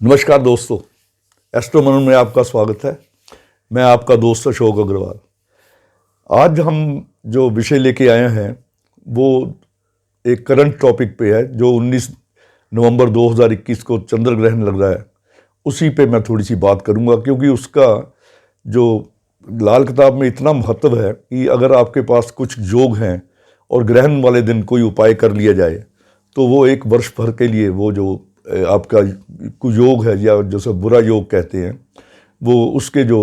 नमस्कार दोस्तों, एस्ट्रो मनन में आपका स्वागत है। मैं आपका दोस्त अशोक अग्रवाल। आज हम जो विषय लेके आए हैं वो एक करंट टॉपिक पे है जो 19 नवंबर 2021 को चंद्र ग्रहण लग रहा है। उसी पे मैं थोड़ी सी बात करूंगा क्योंकि उसका जो लाल किताब में इतना महत्व है कि अगर आपके पास कुछ योग हैं और ग्रहण वाले दिन कोई उपाय कर लिया जाए तो वो एक वर्ष भर के लिए वो जो आपका कुयोग है या जैसे बुरा योग कहते हैं वो उसके जो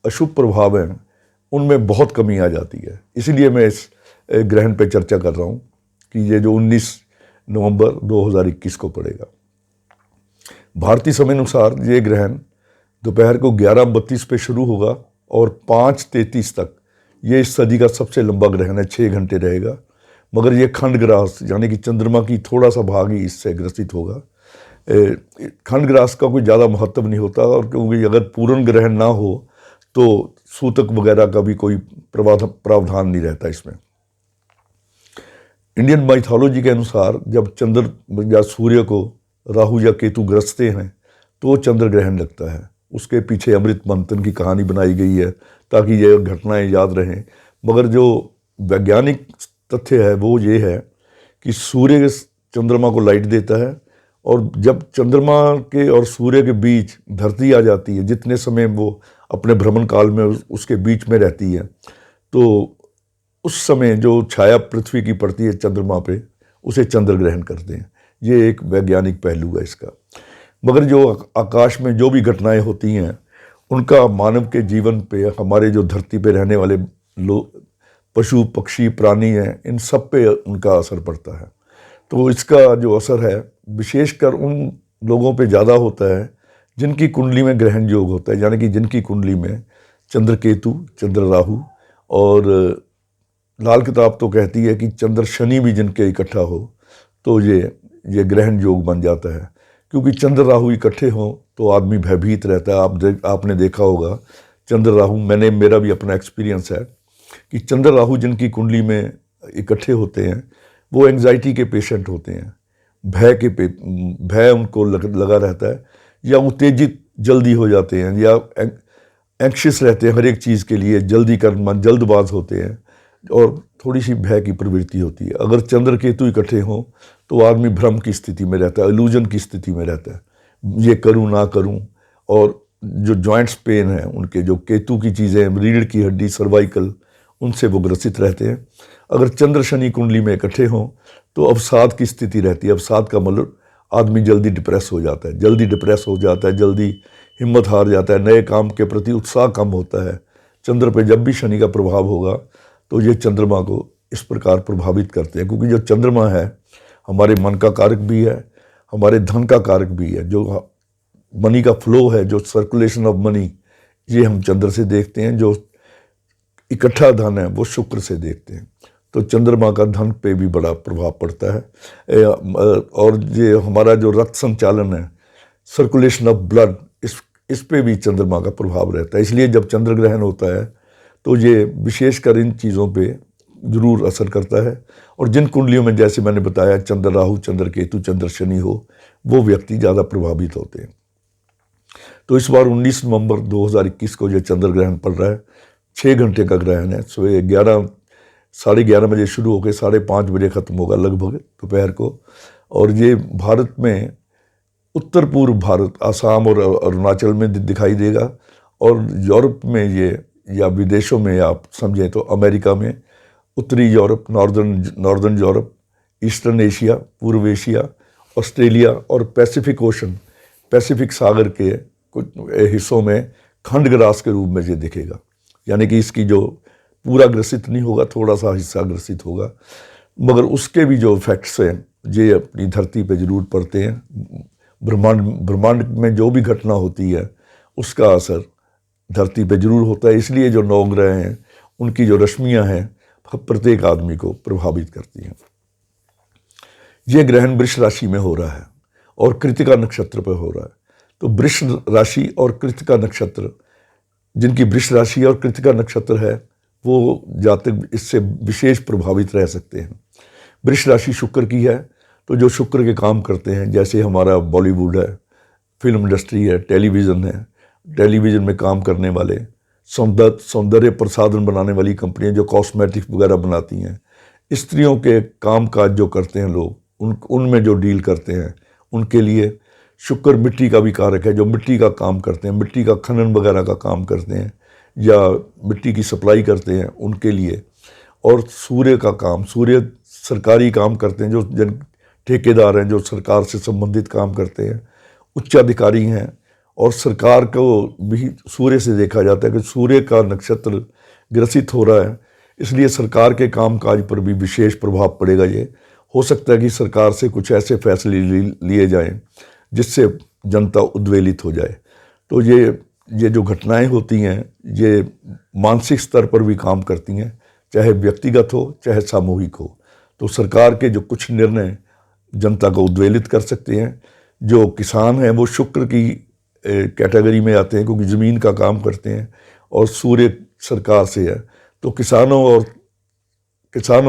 अशुभ प्रभाव हैं उनमें बहुत कमी आ जाती है। इसीलिए मैं इस ग्रहण पे चर्चा कर रहा हूँ कि ये जो 19 नवंबर 2021 को पड़ेगा। भारतीय समय अनुसार ये ग्रहण दोपहर को 11:32 पे शुरू होगा और 5:33 तक ये इस सदी का सबसे लंबा ग्रहण है, 6 घंटे रहेगा। मगर ये खंडग्रास यानी कि चंद्रमा की थोड़ा सा भाग ही इससे ग्रसित होगा। खंडग्रास का कोई ज़्यादा महत्व नहीं होता और क्योंकि अगर पूर्ण ग्रहण ना हो तो सूतक वगैरह का भी कोई प्रावधान नहीं रहता इसमें। इंडियन माइथोलॉजी के अनुसार जब चंद्र या सूर्य को राहु या केतु ग्रसते हैं तो चंद्र ग्रहण लगता है। उसके पीछे अमृत मंथन की कहानी बनाई गई है ताकि ये घटनाएं याद रहें। मगर जो वैज्ञानिक तथ्य है वो ये है कि सूर्य चंद्रमा को लाइट देता है और जब चंद्रमा के और सूर्य के बीच धरती आ जाती है, जितने समय वो अपने भ्रमण काल में उसके बीच में रहती है, तो उस समय जो छाया पृथ्वी की पड़ती है चंद्रमा पे उसे चंद्र ग्रहण करते हैं। ये एक वैज्ञानिक पहलू है इसका। मगर जो आकाश में जो भी घटनाएं होती हैं उनका मानव के जीवन पे, हमारे जो धरती पे रहने वाले लोग, पशु पक्षी प्राणी हैं, इन सब पे उनका असर पड़ता है। तो इसका जो असर है विशेषकर उन लोगों पे ज़्यादा होता है जिनकी कुंडली में ग्रहण योग होता है, यानी कि जिनकी कुंडली में चंद्र केतु, चंद्र राहु और लाल किताब तो कहती है कि चंद्र शनि भी जिनके इकट्ठा हो तो ये ग्रहण योग बन जाता है। क्योंकि चंद्र राहु इकट्ठे हों तो आदमी भयभीत रहता है। आपने देखा होगा चंद्र राहु, मेरा भी अपना एक्सपीरियंस है कि चंद्र राहु जिनकी कुंडली में इकट्ठे होते हैं वो एंग्जाइटी के पेशेंट होते हैं। भय उनको लगा रहता है या उत्तेजित जल्दी हो जाते हैं या एंक्शियस रहते हैं हर एक चीज़ के लिए, जल्दबाज होते हैं और थोड़ी सी भय की प्रवृत्ति होती है। अगर चंद्र केतु इकट्ठे हों तो आदमी भ्रम की स्थिति में रहता है, इल्यूजन की स्थिति में रहता है, ये करूं ना करूं। और जो जॉइंट्स पेन है उनके, जो केतु की चीज़ें, रीढ़ की हड्डी, सर्वाइकल, उनसे वो ग्रसित रहते हैं। अगर चंद्र शनि कुंडली में इकट्ठे हों तो अवसाद की स्थिति रहती है। अवसाद का मतलब आदमी जल्दी डिप्रेस हो जाता है, जल्दी हिम्मत हार जाता है, नए काम के प्रति उत्साह कम होता है। चंद्र पे जब भी शनि का प्रभाव होगा तो ये चंद्रमा को इस प्रकार प्रभावित करते हैं। क्योंकि जो चंद्रमा है हमारे मन का कारक भी है, हमारे धन का कारक भी है। जो मनी का फ्लो है, जो सर्कुलेशन ऑफ मनी, ये हम चंद्र से देखते हैं। जो इकट्ठा धन है वो शुक्र से देखते हैं। तो चंद्रमा का धन पे भी बड़ा प्रभाव पड़ता है। और ये हमारा जो रक्त संचालन है, सर्कुलेशन ऑफ ब्लड, इस पे भी चंद्रमा का प्रभाव रहता है। इसलिए जब चंद्र ग्रहण होता है तो ये विशेषकर इन चीज़ों पे ज़रूर असर करता है। और जिन कुंडलियों में, जैसे मैंने बताया, चंद्र राहु, चंद्र केतु, चंद्र शनि हो, वो व्यक्ति ज़्यादा प्रभावित होते हैं। तो इस बार 19 नवंबर 2021 को ये चंद्र ग्रहण पड़ रहा है। 6 घंटे का ग्रहण है। सुबह 11:30 बजे शुरू होकर 5:30 बजे ख़त्म होगा लगभग दोपहर को। और ये भारत में, उत्तर पूर्व भारत, आसाम और अरुणाचल में दिखाई देगा। और यूरोप में ये, या विदेशों में आप समझें तो अमेरिका में, उत्तरी Europe, northern Europe, eastern Asia, पूर्व एशिया, ऑस्ट्रेलिया और पैसिफिक सागर के कुछ हिस्सों में खंडग्रास के रूप में ये दिखेगा। यानी कि इसकी जो पूरा ग्रसित नहीं होगा, थोड़ा सा हिस्सा ग्रसित होगा। मगर उसके भी जो इफेक्ट्स हैं ये अपनी धरती पे जरूर पड़ते हैं। ब्रह्मांड में जो भी घटना होती है उसका असर धरती पे जरूर होता है। इसलिए जो नवग्रह हैं उनकी जो रश्मियां हैं प्रत्येक आदमी को प्रभावित करती हैं। ये ग्रहण वृष राशि में हो रहा है और कृतिका नक्षत्र पर हो रहा है। तो वृष राशि और कृतिका नक्षत्र, जिनकी वृष राशि और कृतिका नक्षत्र है, वो जातक इससे विशेष प्रभावित रह सकते हैं। वृष राशि शुक्र की है, तो जो शुक्र के काम करते हैं, जैसे हमारा बॉलीवुड है, फिल्म इंडस्ट्री है, टेलीविज़न है, टेलीविज़न में काम करने वाले, सौंदर्य प्रसाधन बनाने वाली कंपनियां जो कॉस्मेटिक्स वगैरह बनाती हैं, स्त्रियों के काम काज जो करते हैं लोग, उनमें जो डील करते हैं, उनके लिए शुक्र मिट्टी का भी कारक है, जो मिट्टी का काम करते हैं, मिट्टी का खनन वगैरह का काम करते हैं या मिट्टी की सप्लाई करते हैं, उनके लिए। और सूर्य का काम, सूर्य सरकारी काम करते हैं, जो जन ठेकेदार हैं, जो सरकार से संबंधित काम करते हैं, उच्चाधिकारी हैं। और सरकार को भी सूर्य से देखा जाता है कि सूर्य का नक्षत्र ग्रसित हो रहा है, इसलिए सरकार के कामकाज पर भी विशेष प्रभाव पड़ेगा। ये हो सकता है कि सरकार से कुछ ऐसे फैसले लिए जाएं जिससे जनता उद्वेलित हो जाए। तो ये जो घटनाएं होती हैं, ये मानसिक स्तर पर भी काम करती हैं, चाहे व्यक्तिगत हो चाहे सामूहिक हो। तो सरकार के जो कुछ निर्णय जनता को उद्वेलित कर सकते हैं। जो किसान हैं वो शुक्र की कैटेगरी में आते हैं, क्योंकि ज़मीन का काम करते हैं और सूर्य सरकार से है। तो किसानों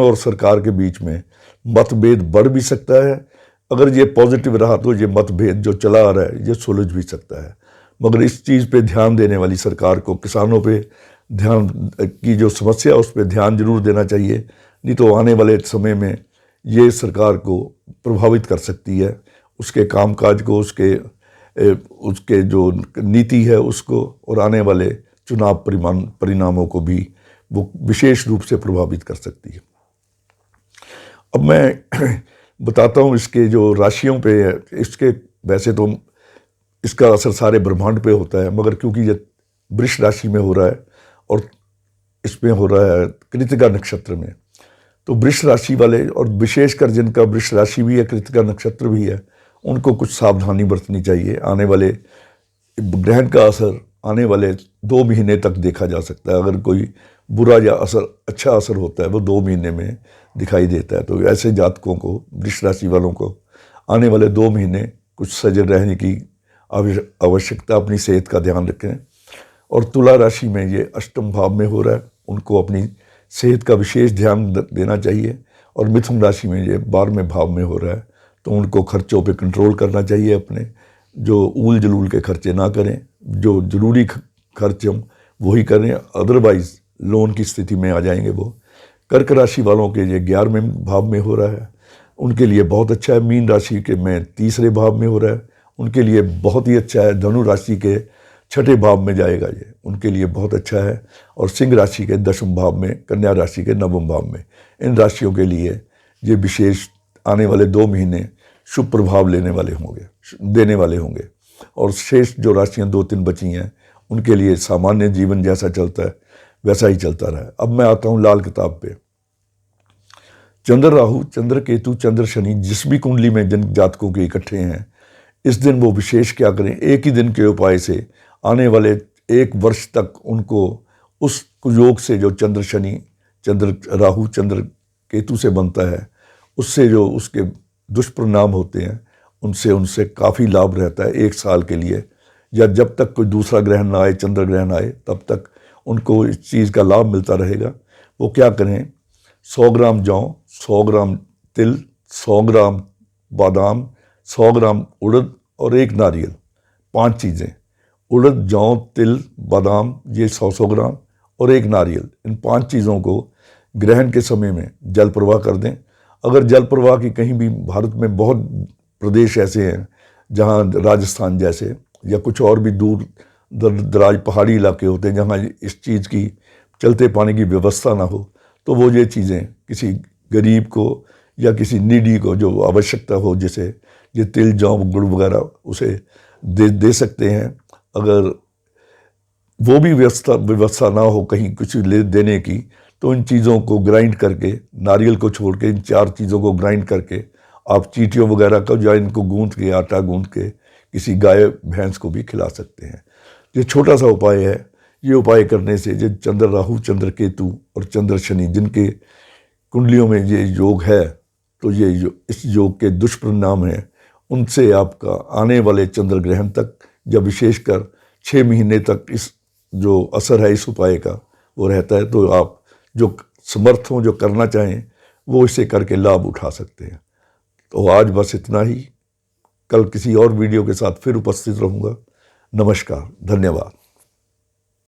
और सरकार के बीच में मतभेद बढ़ भी सकता है। अगर ये पॉजिटिव रहा तो ये मतभेद जो चला आ रहा है ये सुलझ भी सकता है। मगर इस चीज़ पे ध्यान देने वाली सरकार को, किसानों पे ध्यान की जो समस्या उस पर ध्यान जरूर देना चाहिए, नहीं तो आने वाले समय में ये सरकार को प्रभावित कर सकती है, उसके कामकाज को, उसके जो नीति है उसको, और आने वाले चुनाव परिणामों को भी वो विशेष रूप से प्रभावित कर सकती है। अब मैं बताता हूँ इसके जो राशियों पे है, इसके वैसे तो इसका असर सारे ब्रह्मांड पे होता है, मगर क्योंकि ये वृष राशि में हो रहा है और इसमें हो रहा है कृतिका नक्षत्र में, तो वृष राशि वाले, और विशेषकर जिनका वृष राशि भी है, कृतिका नक्षत्र भी है, उनको कुछ सावधानी बरतनी चाहिए। आने वाले ग्रहण का असर आने वाले 2 महीने तक देखा जा सकता है। अगर कोई बुरा या अच्छा असर होता है वो 2 महीने में दिखाई देता है। तो ऐसे जातकों को, वृष राशि वालों को आने वाले 2 महीने कुछ सजग रहने की आवश्यकता, अपनी सेहत का ध्यान रखें। और तुला राशि में ये अष्टम भाव में हो रहा है, उनको अपनी सेहत का विशेष ध्यान देना चाहिए। और मिथुन राशि में ये 12वें भाव में हो रहा है, तो उनको खर्चों पे कंट्रोल करना चाहिए, अपने जो ऊल जलूल के खर्चे ना करें, जो ज़रूरी खर्च हम वही करें, अदरवाइज़ लोन की स्थिति में आ जाएंगे वो। कर्क राशि वालों के ये 11वें भाव में हो रहा है, उनके लिए बहुत अच्छा है। मीन राशि के में 3रे भाव में हो रहा है, उनके लिए बहुत ही अच्छा है। धनु राशि के 6ठे भाव में जाएगा ये, उनके लिए बहुत अच्छा है। और सिंह राशि के 10वें भाव में, कन्या राशि के 9वें भाव में, इन राशियों के लिए ये विशेष आने वाले 2 महीने शुभ प्रभाव देने वाले होंगे। और शेष जो राशियां 2-3 बची हैं, उनके लिए सामान्य जीवन जैसा चलता है वैसा ही चलता रहा है। अब मैं आता हूँ लाल किताब पे। चंद्र राहु, चंद्र केतु, चंद्र शनि जिस भी कुंडली में जिन जातकों के इकट्ठे हैं, इस दिन वो विशेष क्या करें, एक ही दिन के उपाय से आने वाले 1 वर्ष तक उनको उस योग से जो चंद्र शनि, चंद्र राहु, चंद्र केतु से बनता है, उससे जो उसके दुष्परिणाम होते हैं उनसे काफ़ी लाभ रहता है 1 साल के लिए, या जब तक कोई दूसरा ग्रहण ना आए, चंद्र ग्रहण आए, तब तक उनको इस चीज़ का लाभ मिलता रहेगा। वो क्या करें, 100 ग्राम जौ, 100 ग्राम तिल, 100 ग्राम बादाम, 100 ग्राम उड़द और 1 नारियल, 5 चीज़ें, उड़द, जौ, तिल, बादाम, ये 100 ग्राम और 1 नारियल, इन 5 चीज़ों को ग्रहण के समय में जल प्रवाह कर दें। अगर जल प्रवाह की कहीं भी, भारत में बहुत प्रदेश ऐसे हैं जहाँ राजस्थान जैसे या कुछ और भी दूर दराज पहाड़ी इलाके होते हैं जहाँ इस चीज़ की चलते पानी की व्यवस्था ना हो, तो वो ये चीज़ें किसी गरीब को या किसी नीडी को जो आवश्यकता हो, जैसे ये तिल, जौ, गुड़ वगैरह, उसे दे सकते हैं। अगर वो भी व्यवस्था ना हो कहीं कुछ देने की, तो इन चीज़ों को ग्राइंड करके, नारियल को छोड़ के इन 4 चीज़ों को ग्राइंड करके आप चीटियों वगैरह का, या इनको गूंथ के, आटा गूंथ के किसी गाय भैंस को भी खिला सकते हैं। ये छोटा सा उपाय है। ये उपाय करने से जो चंद्र राहु, चंद्र केतु और चंद्र शनि जिनके कुंडलियों में ये योग है, तो इस योग के दुष्परिणाम हैं, उनसे आपका आने वाले चंद्र ग्रहण तक या विशेषकर 6 महीने तक इस जो असर है इस उपाय का वो रहता है। तो आप जो समर्थ हों, जो करना चाहें, वो इसे करके लाभ उठा सकते हैं। तो आज बस इतना ही। कल किसी और वीडियो के साथ फिर उपस्थित रहूँगा। नमस्कार, धन्यवाद।